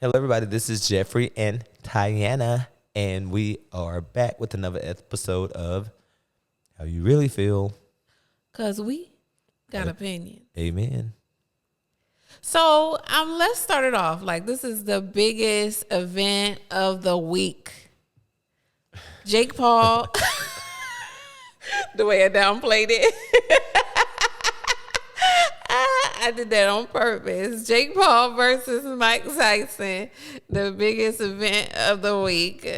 Hello, everybody. This is Jeffrey and Tiana, and we are back with another episode of How You Really Feel. Because we got opinion. Amen. So let's start it off. Like, this is the biggest event of the week. Jake Paul, the way I downplayed it. I did that on purpose. Jake Paul versus Mike Tyson, the biggest event of the week.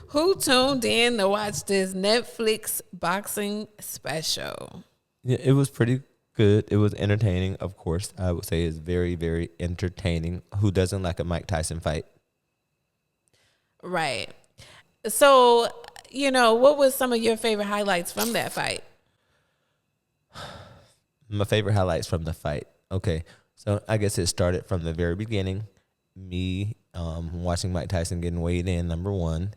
Who tuned in to watch this Netflix boxing special? Yeah, it was pretty good. It was entertaining, of course. I would say it's very, very entertaining. Who doesn't like a Mike Tyson fight? Right. So, what was some of your favorite highlights from that fight? My favorite highlights from the fight. Okay, so I guess it started from the very beginning. Me watching Mike Tyson getting weighed in, number one.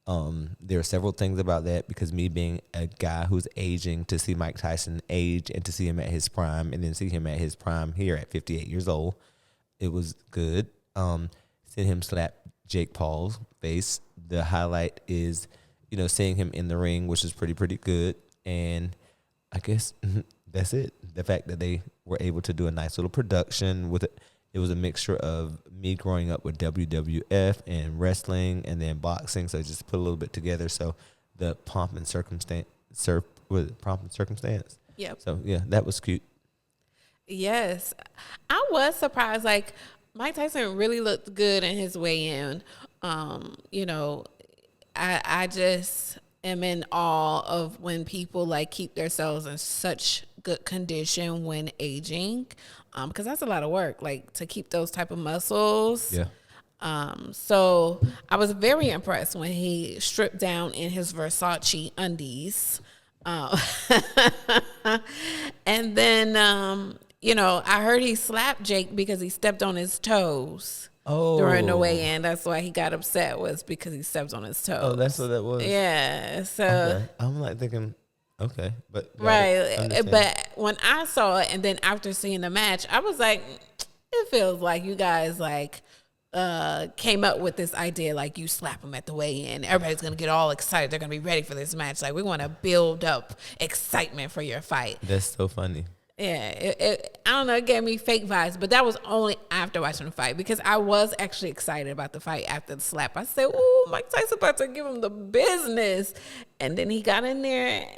There are several things about that because me being a guy who's aging, to see Mike Tyson age and to see him at his prime and then see him at his prime here at 58 years old, it was good. Seeing him slap Jake Paul's face. The highlight is, seeing him in the ring, which is pretty good. And I guess that's it. The fact that they were able to do a nice little production with it. It was a mixture of me growing up with WWF and wrestling and then boxing. So just put a little bit together. So the pomp and circumstance. Yep. So yeah, that was cute. Yes. I was surprised. Like, Mike Tyson really looked good in his weigh-in. I just am in awe of when people like keep themselves in such good condition when aging, because that's a lot of work, like to keep those type of muscles. Yeah. So I was very impressed when he stripped down in his Versace undies. And then, I heard he slapped Jake because he stepped on his toes. During the weigh-in. That's why he got upset, was because he stepped on his toes. Oh, that's what that was. Yeah. So Okay. I'm like thinking, okay, but right. But when I saw it, and then after seeing the match, I was like, it feels like you guys came up with this idea, like you slap him at the weigh-in. Everybody's gonna get all excited. They're gonna be ready for this match. Like, we want to build up excitement for your fight. That's so funny. Yeah, I don't know, it gave me fake vibes, but that was only after watching the fight, because I was actually excited about the fight after the slap. I said, ooh, Mike Tyson about to give him the business. And then he got in there,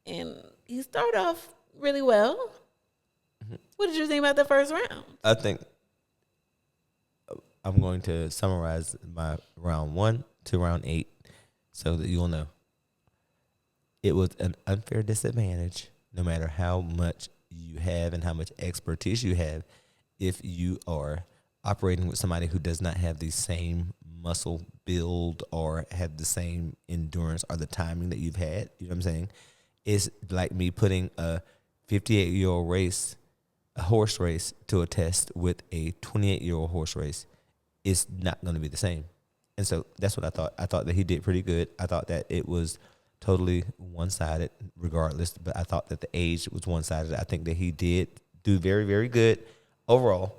and he started off really well. What did you think about the first round? I think I'm going to summarize my round 1 to round 8 so that you'll know. It was an unfair disadvantage, no matter how much you have and how much expertise you have. If you are operating with somebody who does not have the same muscle build or have the same endurance or the timing that you've had, you know what I'm saying? It's like me putting a 58-year-old a horse race to a test with a 28-year-old horse race. It's not going to be the same. And so that's what I thought. I thought that he did pretty good. I thought that it was totally one-sided regardless, but I thought that the age was one-sided. I think that he did do very, very good overall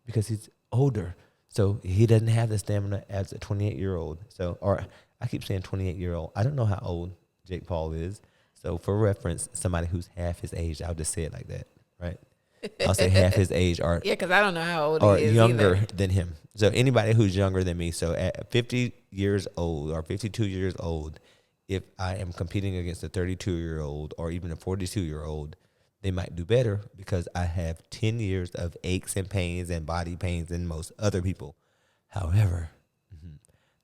because he's older. So he doesn't have the stamina as a 28-year-old. So, or I keep saying 28-year-old. I don't know how old Jake Paul is. So for reference, somebody who's half his age, I'll just say it like that, right? I'll say half his age or Yeah, because I don't know how old or he is younger either. than him. So anybody who's younger than me. So at 50 years old or 52 years old, if I am competing against a 32-year-old or even a 42-year-old, they might do better because I have 10 years of aches and pains and body pains than most other people. However,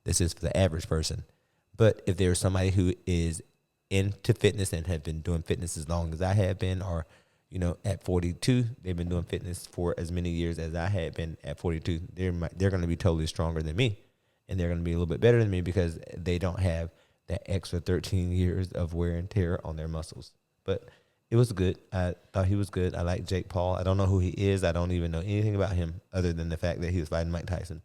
this is for the average person. But if there's somebody who is into fitness and have been doing fitness as long as I have been, or, at 42, they've been doing fitness for as many years as I had been at 42, they're going to be totally stronger than me. And they're going to be a little bit better than me because they don't have that extra 13 years of wear and tear on their muscles. But it was good. I thought he was good. I like Jake Paul. I don't know who he is. I don't even know anything about him other than the fact that he was fighting Mike Tyson.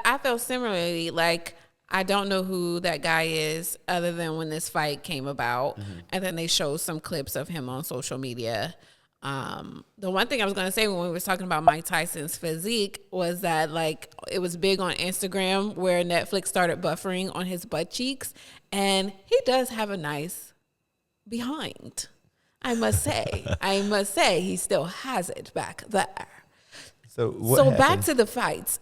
I felt similarly. Like, I don't know who that guy is other than when this fight came about. And then they showed some clips of him on social media. The one thing I was going to say when we were talking about Mike Tyson's physique was that, like, it was big on Instagram where Netflix started buffering on his butt cheeks, and he does have a nice behind. I must say, he still has it back there. So what back to the fights.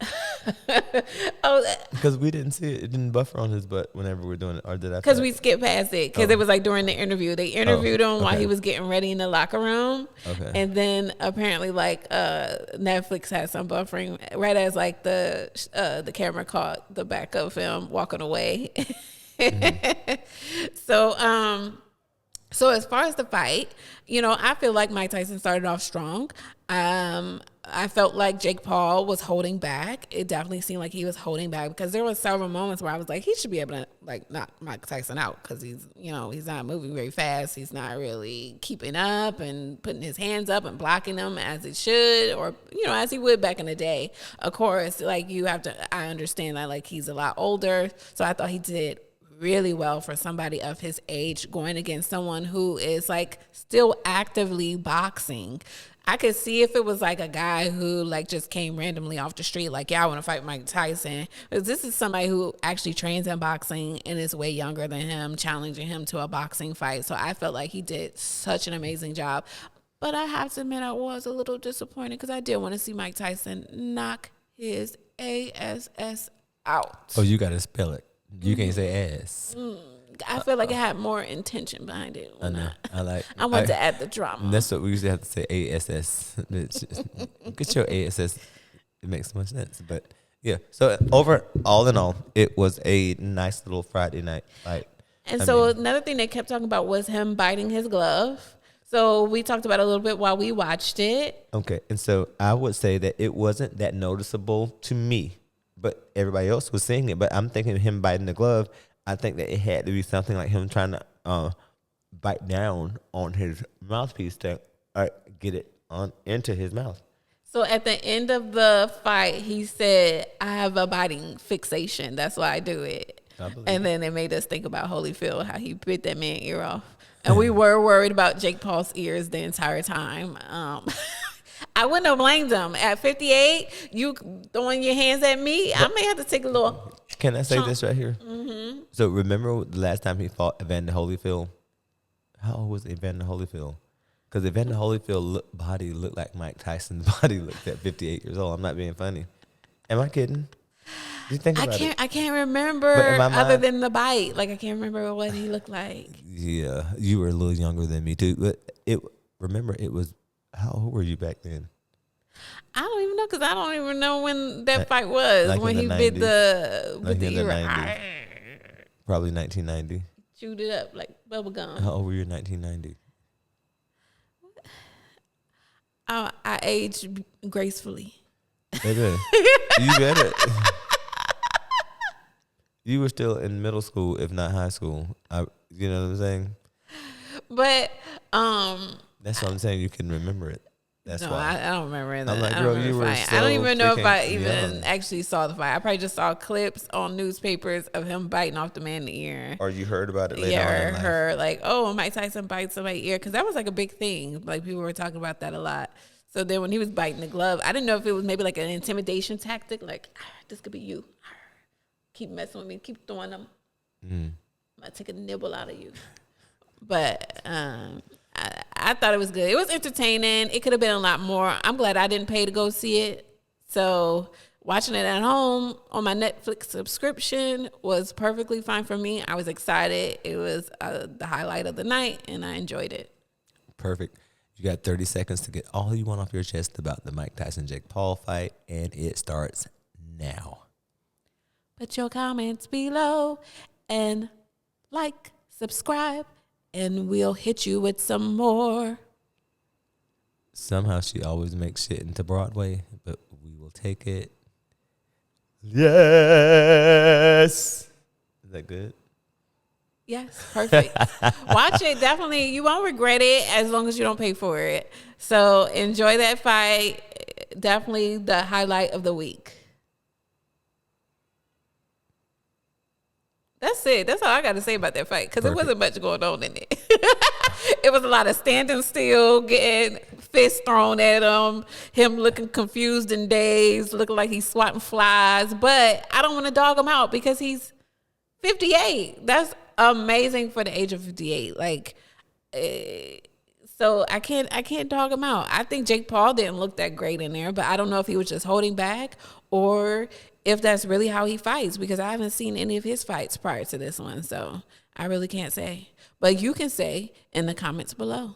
Because we didn't see it. It didn't buffer on his butt whenever we're doing it. Or did I? Because we skipped past it. Because it was like during the interview. They interviewed him while he was getting ready in the locker room. Okay. And then apparently like Netflix had some buffering right as like the camera caught the back of him walking away. Mm-hmm. So as far as the fight, I feel like Mike Tyson started off strong. I felt like Jake Paul was holding back. It definitely seemed like he was holding back because there were several moments where I was like, he should be able to like knock Mike Tyson out because he's not moving very fast. He's not really keeping up and putting his hands up and blocking them as he should, or as he would back in the day. Of course, like I understand that like he's a lot older, so I thought he did really well for somebody of his age going against someone who is like still actively boxing. I could see if it was like a guy who like just came randomly off the street, like, yeah, I want to fight Mike Tyson. Because this is somebody who actually trains in boxing and is way younger than him, challenging him to a boxing fight. So I felt like he did such an amazing job. But I have to admit I was a little disappointed because I did want to see Mike Tyson knock his ass out. Oh, you got to spell it. You can't say ass. I feel like it had more intention behind it. I know. I want to add the drama. That's what we usually have to say, ASS. Get your ASS. It makes so much sense. But yeah, so all in all, it was a nice little Friday night fight. And another thing they kept talking about was him biting his glove. So we talked about it a little bit while we watched it. Okay, and so I would say that it wasn't that noticeable to me, but everybody else was seeing it. But I'm thinking of him biting the glove. I think that it had to be something like him trying to bite down on his mouthpiece to get it on into his mouth. So at the end of the fight, he said, I have a biting fixation. That's why I do it. And then it made us think about Holyfield, how he bit that man's ear off. And we were worried about Jake Paul's ears the entire time. I wouldn't have blamed him. At 58, you throwing your hands at me, I may have to take a little... Can I say this right here? Mm-hmm. So remember the last time he fought Evander Holyfield? How old was Evander Holyfield? Because Evander Holyfield's body looked like Mike Tyson's body looked at 58 years old. I'm not being funny. Am I kidding? You think about it. I can't remember other than the bite. Like I can't remember what he looked like. Yeah, you were a little younger than me too. But remember it was. How old were you back then? I don't even know because I don't even know when that fight was. Like when he 90s, bit the ear. Probably 1990. Chewed it up like bubble gum. How old were you in 1990? I aged gracefully. Baby, you better. You were still in middle school, if not high school. You know what I'm saying? But that's what I'm saying. You can remember it. That's why I don't remember that. I'm like, girl, you were so I don't even know if I even young. actually saw the fight. I probably just saw clips on newspapers of him biting off the man's ear. Or you heard about it later on in life. Heard like, oh, Mike Tyson bites somebody's ear because that was like a big thing. Like people were talking about that a lot. So then when he was biting the glove, I didn't know if it was maybe like an intimidation tactic. Like this could be you. Keep messing with me. Keep throwing them. I'm gonna take a nibble out of you. But I thought it was good. It was entertaining. It could have been a lot more. I'm glad I didn't pay to go see it. So watching it at home on my Netflix subscription was perfectly fine for me. I was excited. It was the highlight of the night, and I enjoyed it. Perfect. You got 30 seconds to get all you want off your chest about the Mike Tyson-Jake Paul fight, and it starts now. Put your comments below and like, subscribe, and we'll hit you with some more. Somehow she always makes shit into Broadway, but we will take it. Yes. Is that good? Yes, perfect. Watch it. Definitely. You won't regret it as long as you don't pay for it. So enjoy that fight. Definitely the highlight of the week. That's it. That's all I got to say about that fight because there wasn't much going on in it. It was a lot of standing still, getting fists thrown at him looking confused and dazed, looking like he's swatting flies. But I don't want to dog him out because he's 58. That's amazing for the age of 58. Like, so I can't dog him out. I think Jake Paul didn't look that great in there, but I don't know if he was just holding back or if that's really how he fights, because I haven't seen any of his fights prior to this one. So I really can't say. But you can say in the comments below.